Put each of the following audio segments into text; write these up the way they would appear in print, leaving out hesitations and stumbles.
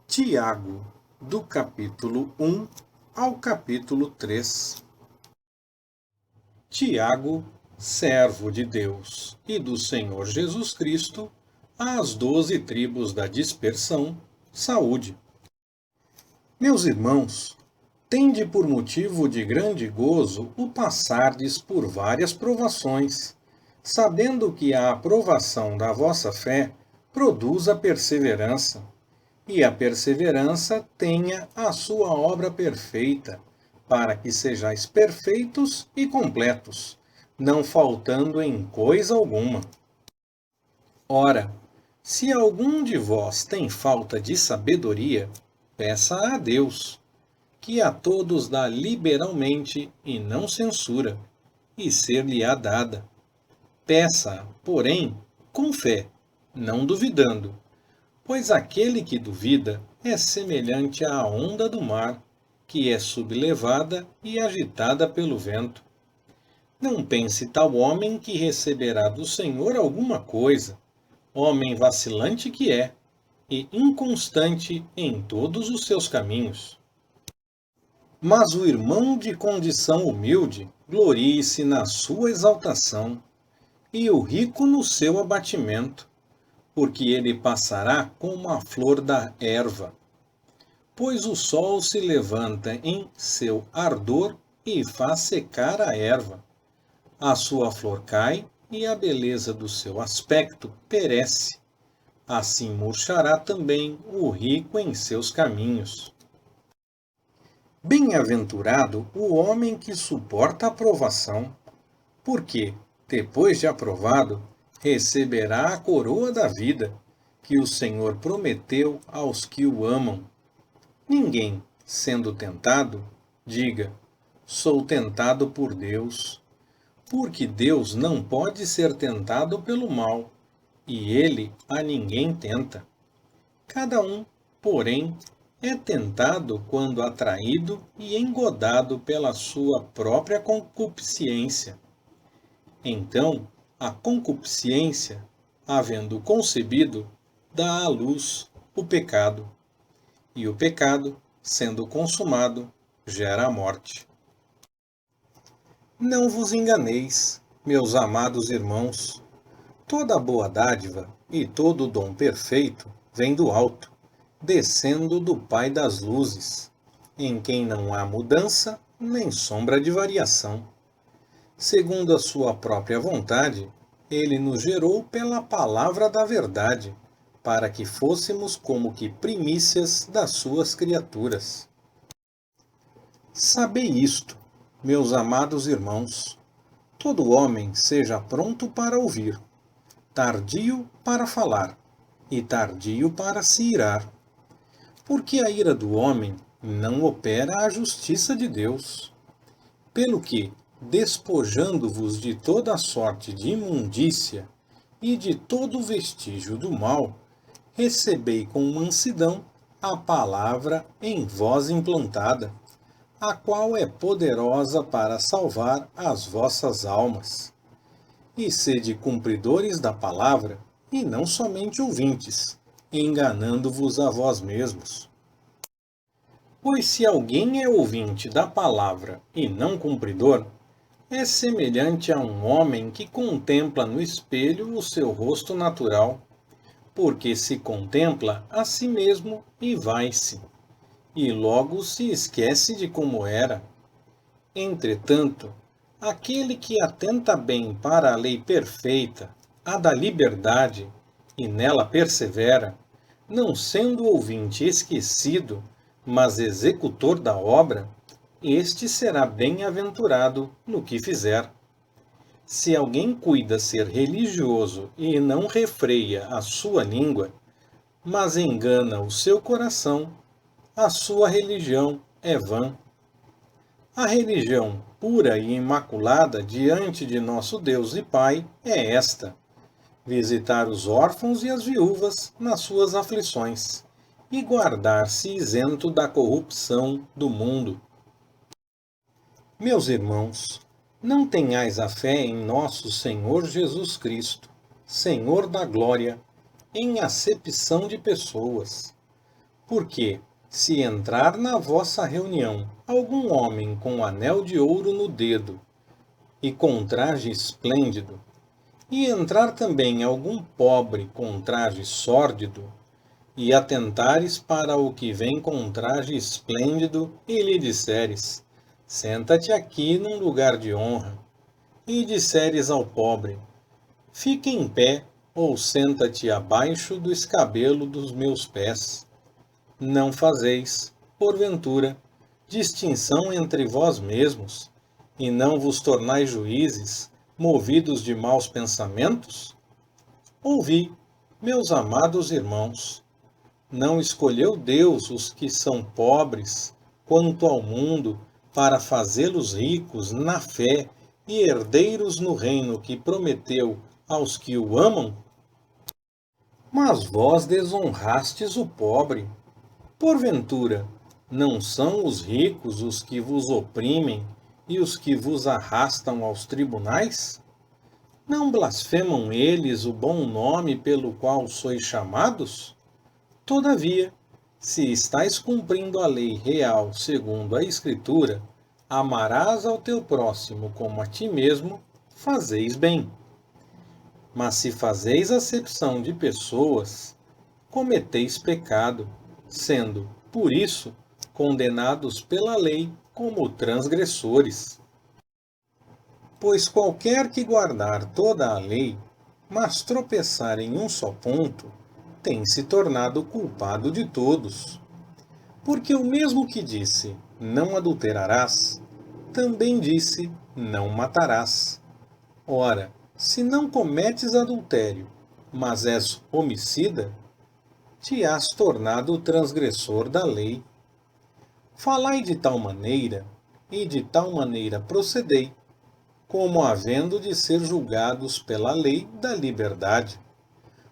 Tiago, do capítulo 1 ao capítulo 3. Tiago, servo de Deus e do Senhor Jesus Cristo, às 12 tribos da dispersão, saúde. Meus irmãos, tende por motivo de grande gozo o passardes por várias provações, sabendo que a aprovação da vossa fé produz a perseverança. E a perseverança tenha a sua obra perfeita, para que sejais perfeitos e completos, não faltando em coisa alguma. Ora, se algum de vós tem falta de sabedoria, peça a Deus, que a todos dá liberalmente e não censura, e ser-lhe-á dada. Peça, porém, com fé, não duvidando. Pois aquele que duvida é semelhante à onda do mar, que é sublevada e agitada pelo vento. Não pense tal homem que receberá do Senhor alguma coisa, homem vacilante que é, e inconstante em todos os seus caminhos. Mas o irmão de condição humilde glorie-se na sua exaltação, e o rico no seu abatimento, porque ele passará como a flor da erva. Pois o sol se levanta em seu ardor e faz secar a erva. A sua flor cai e a beleza do seu aspecto perece. Assim murchará também o rico em seus caminhos. Bem-aventurado o homem que suporta a provação, porque, depois de aprovado, receberá a coroa da vida, que o Senhor prometeu aos que o amam. Ninguém, sendo tentado, diga: sou tentado por Deus, porque Deus não pode ser tentado pelo mal, e ele a ninguém tenta. Cada um, porém, é tentado quando atraído e engodado pela sua própria concupiscência. Então, a concupiscência, havendo concebido, dá à luz o pecado. E o pecado, sendo consumado, gera a morte. Não vos enganeis, meus amados irmãos. Toda boa dádiva e todo dom perfeito vem do alto, descendo do Pai das luzes, em quem não há mudança nem sombra de variação. Segundo a sua própria vontade, ele nos gerou pela palavra da verdade, para que fôssemos como que primícias das suas criaturas. Sabei isto, meus amados irmãos: todo homem seja pronto para ouvir, tardio para falar e tardio para se irar, porque a ira do homem não opera a justiça de Deus. Pelo que, despojando-vos de toda sorte de imundícia e de todo vestígio do mal, recebei com mansidão a palavra em vós implantada, a qual é poderosa para salvar as vossas almas. E sede cumpridores da palavra, e não somente ouvintes, enganando-vos a vós mesmos. Pois se alguém é ouvinte da palavra e não cumpridor, é semelhante a um homem que contempla no espelho o seu rosto natural, porque se contempla a si mesmo e vai-se, e logo se esquece de como era. Entretanto, aquele que atenta bem para a lei perfeita, a da liberdade, e nela persevera, não sendo ouvinte esquecido, mas executor da obra, este será bem-aventurado no que fizer. Se alguém cuida ser religioso e não refreia a sua língua, mas engana o seu coração, a sua religião é vã. A religião pura e imaculada diante de nosso Deus e Pai é esta: visitar os órfãos e as viúvas nas suas aflições, e guardar-se isento da corrupção do mundo. Meus irmãos, não tenhais a fé em nosso Senhor Jesus Cristo, Senhor da glória, em acepção de pessoas. Porque, se entrar na vossa reunião algum homem com anel de ouro no dedo e com traje esplêndido, e entrar também algum pobre com traje sórdido, e atentares para o que vem com traje esplêndido, e lhe disseres: senta-te aqui num lugar de honra, e disseres ao pobre: fica em pé, ou senta-te abaixo do escabelo dos meus pés. Não fazeis, porventura, distinção entre vós mesmos, e não vos tornais juízes, movidos de maus pensamentos? Ouvi, meus amados irmãos, não escolheu Deus os que são pobres quanto ao mundo para fazê-los ricos na fé e herdeiros no reino que prometeu aos que o amam? Mas vós desonrastes o pobre. Porventura, não são os ricos os que vos oprimem e os que vos arrastam aos tribunais? Não blasfemam eles o bom nome pelo qual sois chamados? Todavia, se estais cumprindo a lei real segundo a Escritura, amarás ao teu próximo como a ti mesmo, fazeis bem. Mas se fazeis acepção de pessoas, cometeis pecado, sendo, por isso, condenados pela lei como transgressores. Pois qualquer que guardar toda a lei, mas tropeçar em um só ponto, tem se tornado culpado de todos. Porque o mesmo que disse, não adulterarás, também disse, não matarás. Ora, se não cometes adultério, mas és homicida, te has tornado transgressor da lei. Falai de tal maneira, e de tal maneira procedei, como havendo de ser julgados pela lei da liberdade.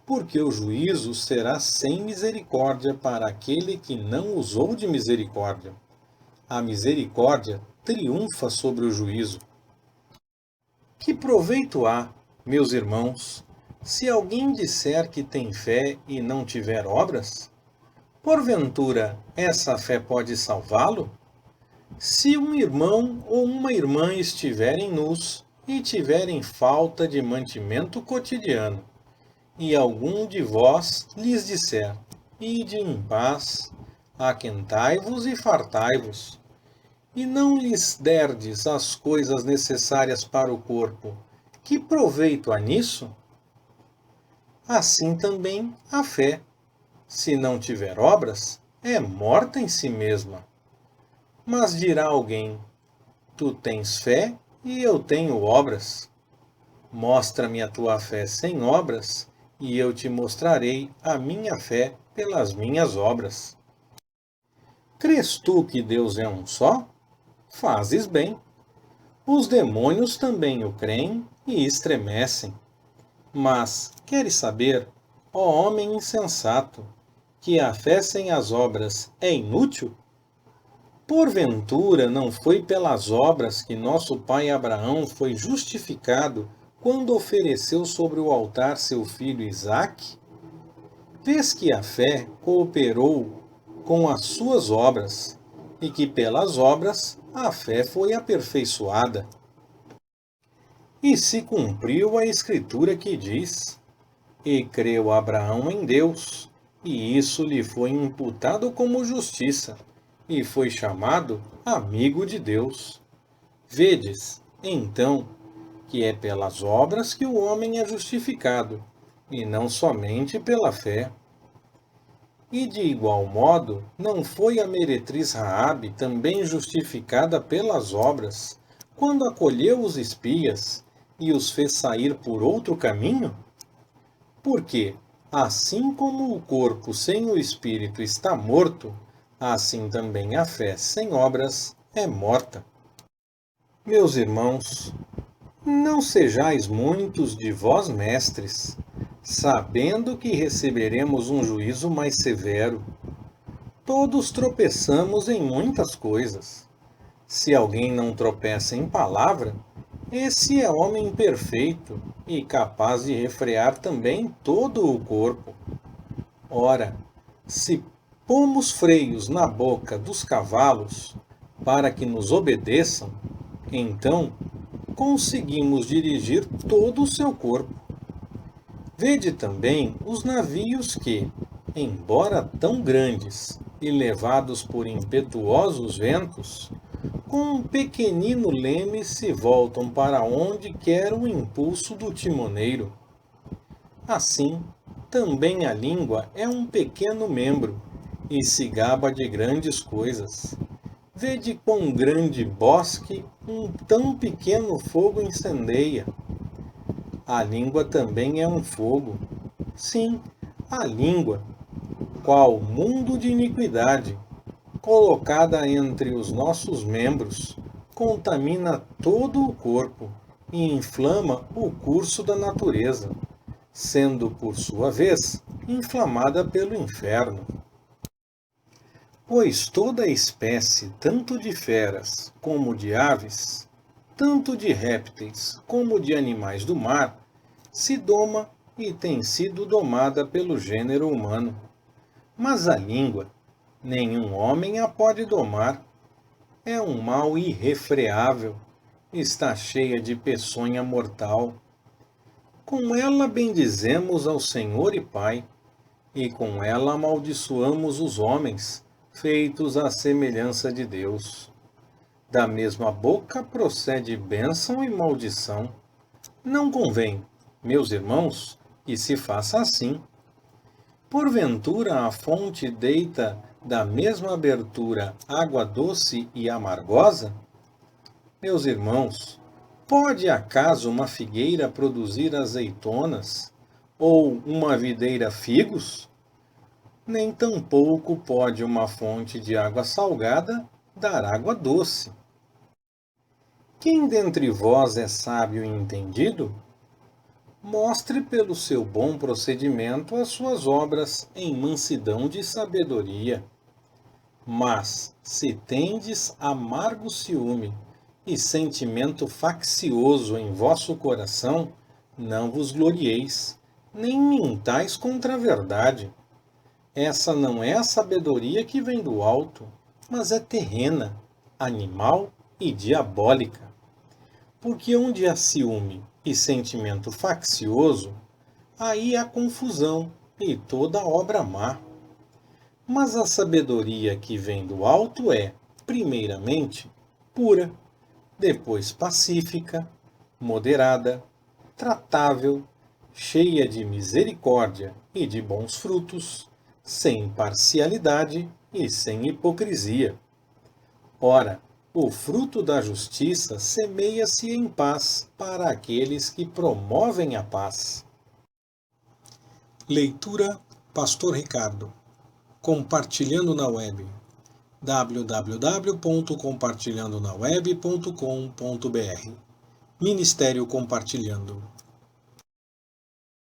Porque o juízo será sem misericórdia para aquele que não usou de misericórdia. A misericórdia triunfa sobre o juízo. Que proveito há, meus irmãos, se alguém disser que tem fé e não tiver obras? Porventura, essa fé pode salvá-lo? Se um irmão ou uma irmã estiverem nus e tiverem falta de mantimento cotidiano, e algum de vós lhes disser: ide em paz, aquentai-vos e fartai-vos, e não lhes derdes as coisas necessárias para o corpo, que proveito há nisso? Assim também a fé, se não tiver obras, é morta em si mesma. Mas dirá alguém: tu tens fé e eu tenho obras. Mostra-me a tua fé sem obras, e eu te mostrarei a minha fé pelas minhas obras. Crês tu que Deus é um só? Fazes bem. Os demônios também o creem e estremecem. Mas, queres saber, ó homem insensato, que a fé sem as obras é inútil? Porventura não foi pelas obras que nosso pai Abraão foi justificado quando ofereceu sobre o altar seu filho Isaque? Vês que a fé cooperou com as suas obras, e que pelas obras a fé foi aperfeiçoada. E se cumpriu a Escritura que diz: e creu Abraão em Deus, e isso lhe foi imputado como justiça, e foi chamado amigo de Deus. Vedes, então, que é pelas obras que o homem é justificado, e não somente pela fé. E de igual modo, não foi a meretriz Raabe também justificada pelas obras, quando acolheu os espias e os fez sair por outro caminho? Porque, assim como o corpo sem o espírito está morto, assim também a fé sem obras é morta. Meus irmãos, não sejais muitos de vós mestres, sabendo que receberemos um juízo mais severo. Todos tropeçamos em muitas coisas. Se alguém não tropeça em palavra, esse é homem perfeito e capaz de refrear também todo o corpo. Ora, se pomos freios na boca dos cavalos para que nos obedeçam, então conseguimos dirigir todo o seu corpo. Vede também os navios que, embora tão grandes e levados por impetuosos ventos, com um pequenino leme se voltam para onde quer o impulso do timoneiro. Assim, também a língua é um pequeno membro e se gaba de grandes coisas. Vede quão grande bosque um tão pequeno fogo incendeia. A língua também é um fogo. Sim, a língua, qual mundo de iniquidade, colocada entre os nossos membros, contamina todo o corpo e inflama o curso da natureza, sendo, por sua vez, inflamada pelo inferno. Pois toda espécie, tanto de feras como de aves, tanto de répteis como de animais do mar, se doma e tem sido domada pelo gênero humano. Mas a língua, nenhum homem a pode domar. É um mal irrefreável, está cheia de peçonha mortal. Com ela bendizemos ao Senhor e Pai, e com ela amaldiçoamos os homens, feitos à semelhança de Deus. Da mesma boca procede bênção e maldição. Não convém, meus irmãos, que se faça assim. Porventura a fonte deita da mesma abertura água doce e amargosa? Meus irmãos, pode acaso uma figueira produzir azeitonas, ou uma videira figos? Nem tampouco pode uma fonte de água salgada dar água doce. Quem dentre vós é sábio e entendido? Mostre pelo seu bom procedimento as suas obras em mansidão de sabedoria. Mas, se tendes amargo ciúme e sentimento faccioso em vosso coração, não vos glorieis, nem mintais contra a verdade. Essa não é a sabedoria que vem do alto, mas é terrena, animal e diabólica. Porque onde há ciúme e sentimento faccioso, aí há confusão e toda obra má. Mas a sabedoria que vem do alto é, primeiramente, pura, depois pacífica, moderada, tratável, cheia de misericórdia e de bons frutos, sem parcialidade e sem hipocrisia. Ora, o fruto da justiça semeia-se em paz para aqueles que promovem a paz. Leitura Pastor Ricardo. Compartilhando na web. www.compartilhandonaweb.com.br Ministério Compartilhando.